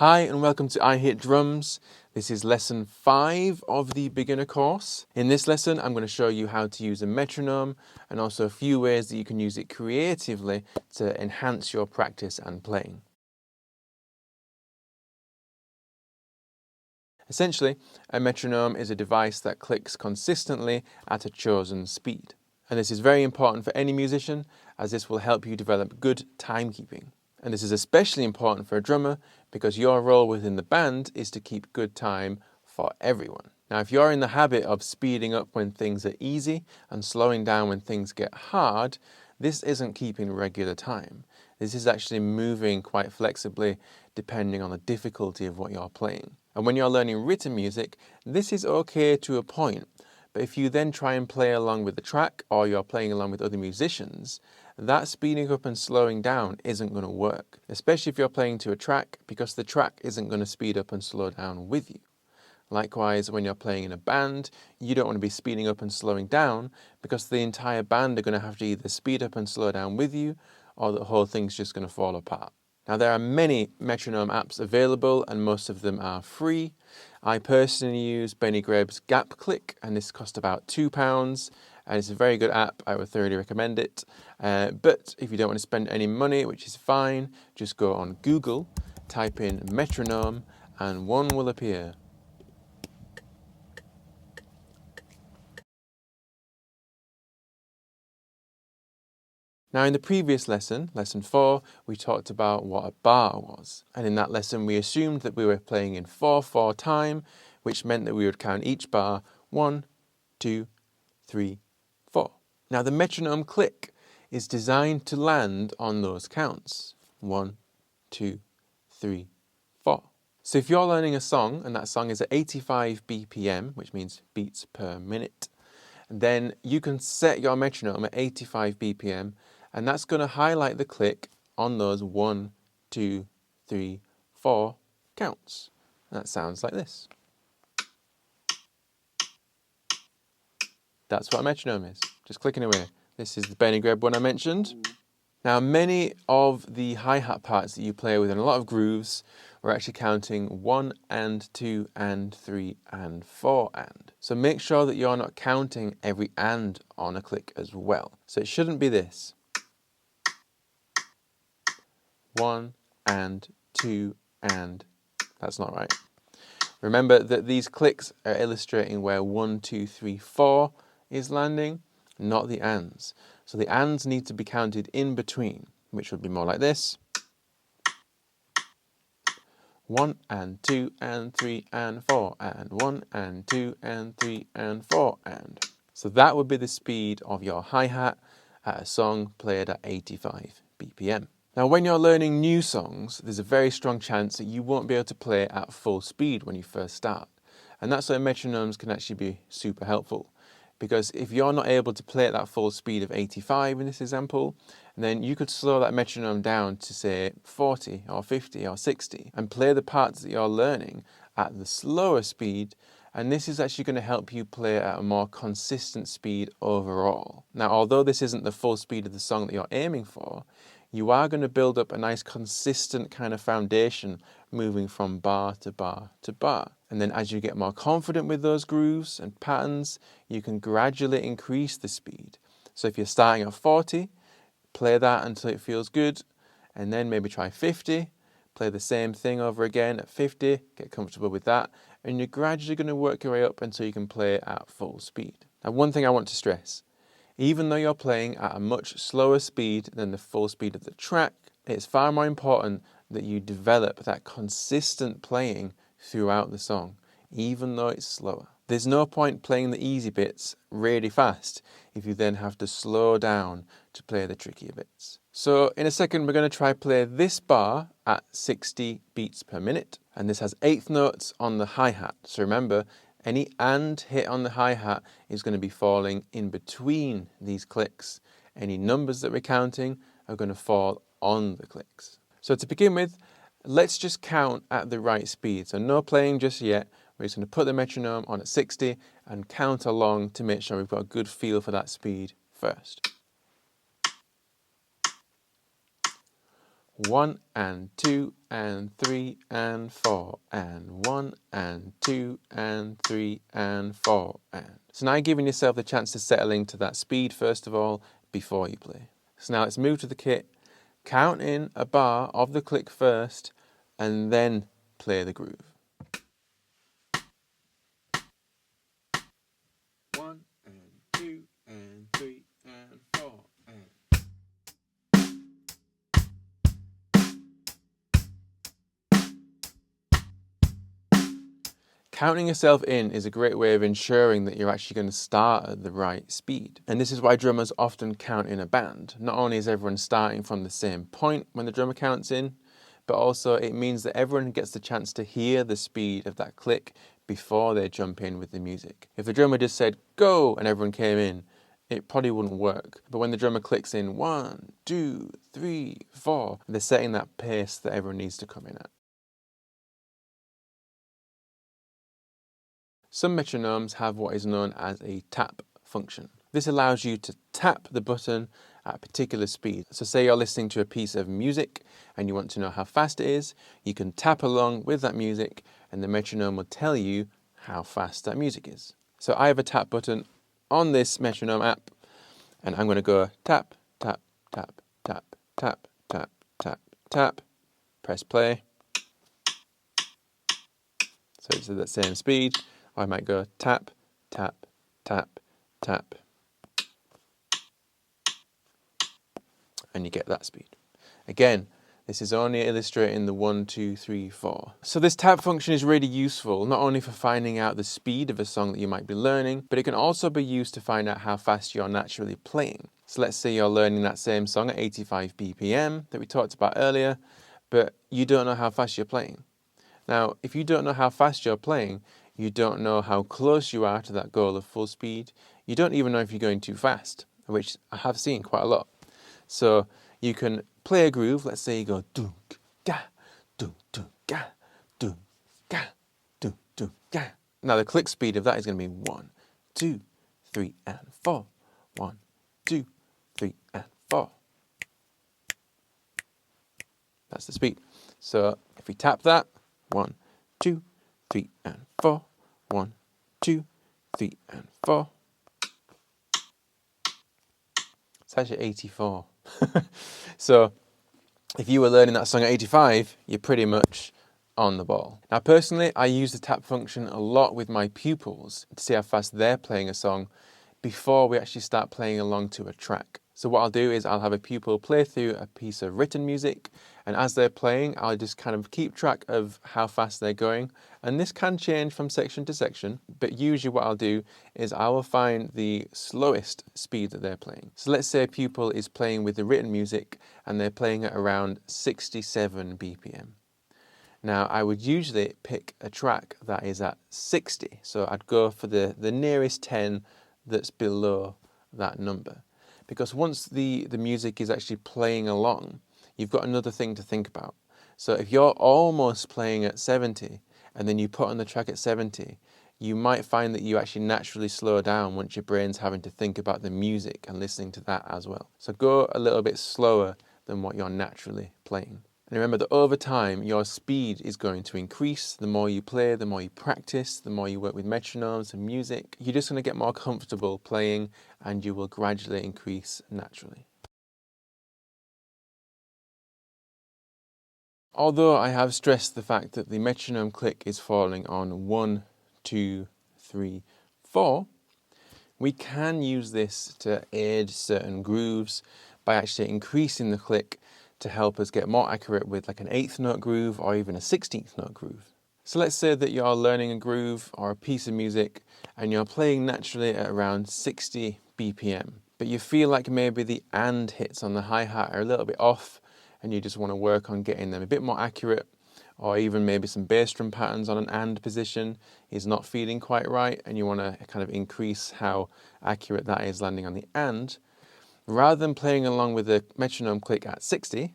Hi and welcome to I Hit Drums. This is lesson 5 of the beginner course. In this lesson I'm going to show you how to use a metronome and also a few ways that you can use it creatively to enhance your practice and playing. Essentially, a metronome is a device that clicks consistently at a chosen speed. And this is very important for any musician as this will help you develop good timekeeping. And this is especially important for a drummer because your role within the band is to keep good time for everyone. Now, if you're in the habit of speeding up when things are easy and slowing down when things get hard, this isn't keeping regular time. This is actually moving quite flexibly depending on the difficulty of what you're playing. And when you're learning written music, this is okay to a point. But if you then try and play along with the track or you're playing along with other musicians, that speeding up and slowing down isn't going to work, especially if you're playing to a track because the track isn't going to speed up and slow down with you. Likewise, when you're playing in a band, you don't want to be speeding up and slowing down because the entire band are going to have to either speed up and slow down with you or the whole thing's just going to fall apart. Now, there are many metronome apps available and most of them are free. I personally use Benny Greb's Gap Click and this cost about £2 and it's a very good app. I would thoroughly recommend it. But if you don't want to spend any money, which is fine, just go on Google, type in metronome and one will appear. Now in the previous lesson, lesson 4, we talked about what a bar was. And in that lesson we assumed that we were playing in 4/4 time, which meant that we would count each bar 1, 2, 3, 4. Now the metronome click is designed to land on those counts. 1, 2, 3, 4. So if you're learning a song and that song is at 85 BPM, which means beats per minute, then you can set your metronome at 85 BPM and that's going to highlight the click on those 1, 2, 3, 4 counts. And that sounds like this. That's what a metronome is, just clicking away. This is the Benny Greb one I mentioned. Now many of the hi-hat parts that you play with in a lot of grooves we're actually counting 1 and 2 and 3 and 4 and. So make sure that you're not counting every and on a click as well. So it shouldn't be this. 1 and 2 and. That's not right. Remember that these clicks are illustrating where 1, 2, 3, 4 is landing, not the ands. So the ands need to be counted in between, which would be more like this. 1 and 2 and 3 and 4 and 1 and 2 and 3 and 4 and. So that would be the speed of your hi-hat at a song played at 85 BPM. Now when you're learning new songs, there's a very strong chance that you won't be able to play at full speed when you first start. And that's where metronomes can actually be super helpful. Because if you're not able to play at that full speed of 85 in this example, then you could slow that metronome down to say 40 or 50 or 60 and play the parts that you're learning at the slower speed, and this is actually going to help you play at a more consistent speed overall. Now, although this isn't the full speed of the song that you're aiming for, you are going to build up a nice consistent kind of foundation moving from bar to bar to bar. And then as you get more confident with those grooves and patterns, you can gradually increase the speed. So if you're starting at 40, play that until it feels good, and then maybe try 50, play the same thing over again at 50, get comfortable with that, and you're gradually going to work your way up until you can play at full speed. Now, one thing I want to stress, even though you're playing at a much slower speed than the full speed of the track, it's far more important that you develop that consistent playing throughout the song, even though it's slower. There's no point playing the easy bits really fast if you then have to slow down to play the trickier bits. So in a second we're going to try play this bar at 60 beats per minute, and this has 8th notes on the hi-hat. So remember, any and hit on the hi-hat is going to be falling in between these clicks. Any numbers that we're counting are going to fall on the clicks. So to begin with, let's just count at the right speed. So no playing just yet. We're just going to put the metronome on at 60 and count along to make sure we've got a good feel for that speed first. 1 and 2 and 3 and 4 and 1 and 2 and 3 and 4 and. So now you're giving yourself the chance to settle into that speed first of all before you play. So now let's move to the kit, count in a bar of the click first and then play the groove. 1 and 2 and 3 and 4 and. Counting yourself in is a great way of ensuring that you're actually going to start at the right speed. And this is why drummers often count in a band. Not only is everyone starting from the same point when the drummer counts in, but also it means that everyone gets the chance to hear the speed of that click before they jump in with the music. If the drummer just said, go, and everyone came in, it probably wouldn't work. But when the drummer clicks in 1, 2, 3, 4, they're setting that pace that everyone needs to come in at. Some metronomes have what is known as a tap function. This allows you to tap the button at a particular speed. So say you're listening to a piece of music and you want to know how fast it is, you can tap along with that music and the metronome will tell you how fast that music is. So I have a tap button on this metronome app and I'm going to go tap, tap, tap, tap, tap, tap, tap, tap, press play. So it's at that same speed. I might go tap, tap, tap, tap. And you get that speed. Again, this is only illustrating the 1, 2, 3, 4. So this tap function is really useful, not only for finding out the speed of a song that you might be learning, but it can also be used to find out how fast you're naturally playing. So let's say you're learning that same song at 85 BPM that we talked about earlier, but you don't know how fast you're playing. Now, if you don't know how fast you're playing, you don't know how close you are to that goal of full speed. You don't even know if you're going too fast, which I have seen quite a lot. So you can play a groove. Let's say you go dunk ga, dunk dunk ga, dunk ga, dunk dunk ga. Now the click speed of that is going to be 1, 2, 3 and 4. 1, 2, 3 and 4. That's the speed. So if we tap that, 1, 2, 3 and 4. 1, 2, 3 and 4. It's actually 84. So if you were learning that song at 85, you're pretty much on the ball. Now personally, I use the tap function a lot with my pupils to see how fast they're playing a song before we actually start playing along to a track. So what I'll do is I'll have a pupil play through a piece of written music, and as they're playing, I'll just kind of keep track of how fast they're going. And this can change from section to section, but usually what I'll do is I will find the slowest speed that they're playing. So let's say a pupil is playing with the written music and they're playing at around 67 BPM. Now, I would usually pick a track that is at 60. So I'd go for the nearest 10 that's below that number. Because once the music is actually playing along, you've got another thing to think about. So if you're almost playing at 70 and then you put on the track at 70, you might find that you actually naturally slow down once your brain's having to think about the music and listening to that as well. So go a little bit slower than what you're naturally playing. And remember that over time, your speed is going to increase. The more you play, the more you practice, the more you work with metronomes and music. You're just going to get more comfortable playing and you will gradually increase naturally. Although I have stressed the fact that the metronome click is falling on 1, 2, 3, 4, we can use this to aid certain grooves by actually increasing the click to help us get more accurate with like an 8th note groove or even a 16th note groove. So let's say that you're learning a groove or a piece of music and you're playing naturally at around 60 BPM, but you feel like maybe the and hits on the hi-hat are a little bit off and you just want to work on getting them a bit more accurate, or even maybe some bass drum patterns on an and position is not feeling quite right and you want to kind of increase how accurate that is landing on the and. Rather than playing along with the metronome click at 60,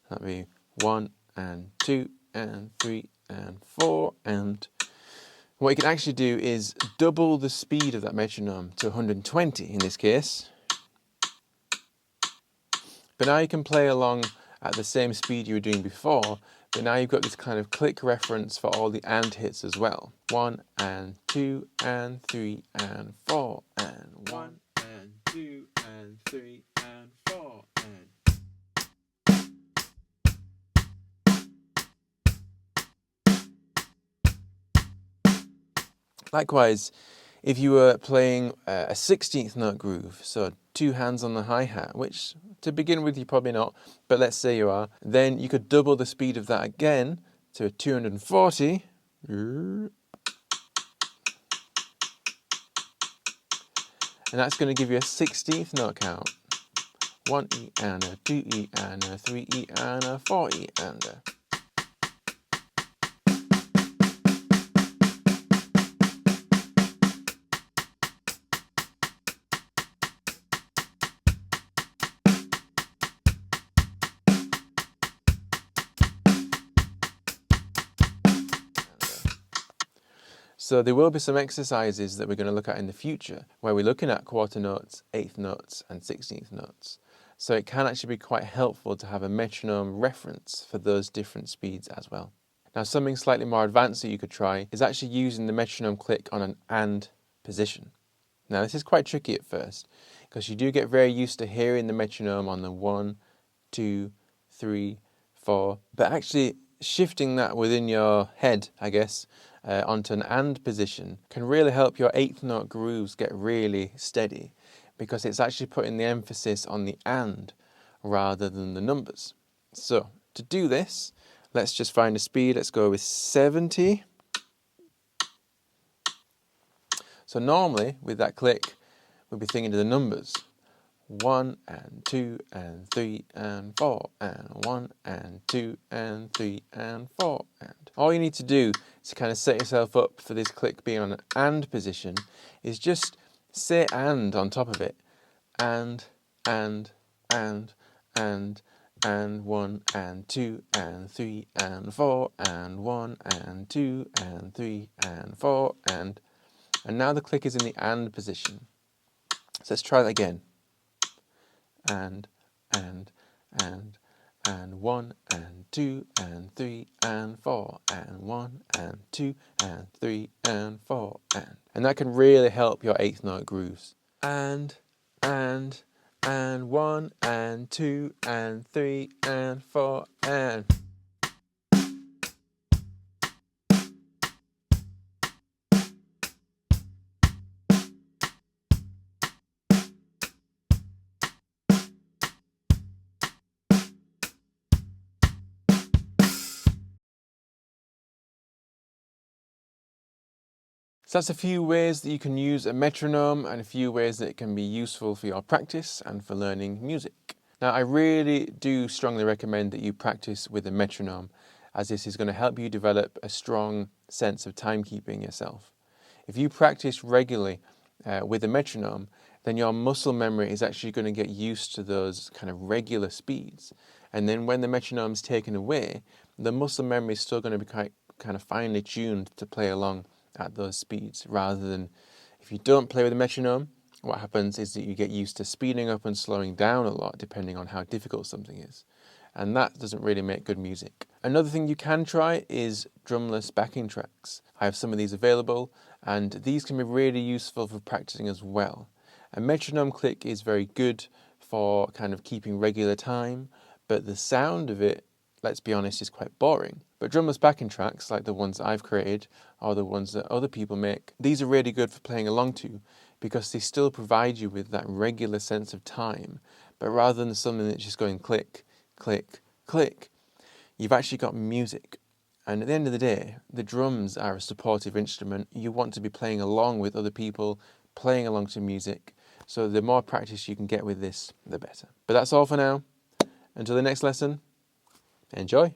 that'd be 1 and 2 and 3 and 4 and. What you can actually do is double the speed of that metronome to 120 in this case. But now you can play along at the same speed you were doing before, but now you've got this kind of click reference for all the and hits as well. 1 and 2 and 3 and 4 and 1 and 2 and 3 and 4 and. Likewise, if you were playing a 16th note groove, so 2 hands on the hi-hat, which to begin with you're probably not, but let's say you are, then you could double the speed of that again to a 240. And that's going to give you a 16th note count. 1E and a 2E and a 3E and a 4E and a. So there will be some exercises that we're going to look at in the future where we're looking at quarter notes, eighth notes and 16th notes. So it can actually be quite helpful to have a metronome reference for those different speeds as well. Now something slightly more advanced that you could try is actually using the metronome click on an and position. Now this is quite tricky at first because you do get very used to hearing the metronome on the 1, 2, 3, 4, but actually shifting that within your head, I guess, onto an and position can really help your eighth note grooves get really steady because it's actually putting the emphasis on the and rather than the numbers. So to do this, let's just find a speed. Let's go with 70. So normally with that click, we'll be thinking of the numbers. 1 and 2 and 3 and 4 and 1 and 2 and 3 and 4 and. All you need to do to kind of set yourself up for this click being on an and position is just say and on top of it. And 1 and 2 and 3 and 4 and 1 and 2 and 3 and 4 and now the click is in the and position. So let's try that again. And 1 and 2 and 3 and 4 and 1 and 2 and 3 and 4 and that can really help your eighth note grooves. And 1 and 2 and 3 and 4 and. So that's a few ways that you can use a metronome and a few ways that it can be useful for your practice and for learning music. Now I really do strongly recommend that you practice with a metronome as this is going to help you develop a strong sense of timekeeping yourself. If you practice regularly with a metronome, then your muscle memory is actually going to get used to those kind of regular speeds. And then when the metronome is taken away, the muscle memory is still going to be kind of finely tuned to play along at those speeds, rather than if you don't play with a metronome, what happens is that you get used to speeding up and slowing down a lot depending on how difficult something is. And that doesn't really make good music. Another thing you can try is drumless backing tracks. I have some of these available and these can be really useful for practicing as well. A metronome click is very good for kind of keeping regular time, but the sound of it, let's be honest, is quite boring. But drumless backing tracks, like the ones I've created, or the ones that other people make, these are really good for playing along to, because they still provide you with that regular sense of time. But rather than something that's just going click, click, click, you've actually got music. And at the end of the day, the drums are a supportive instrument. You want to be playing along with other people, playing along to music. So the more practice you can get with this, the better. But that's all for now. Until the next lesson, enjoy.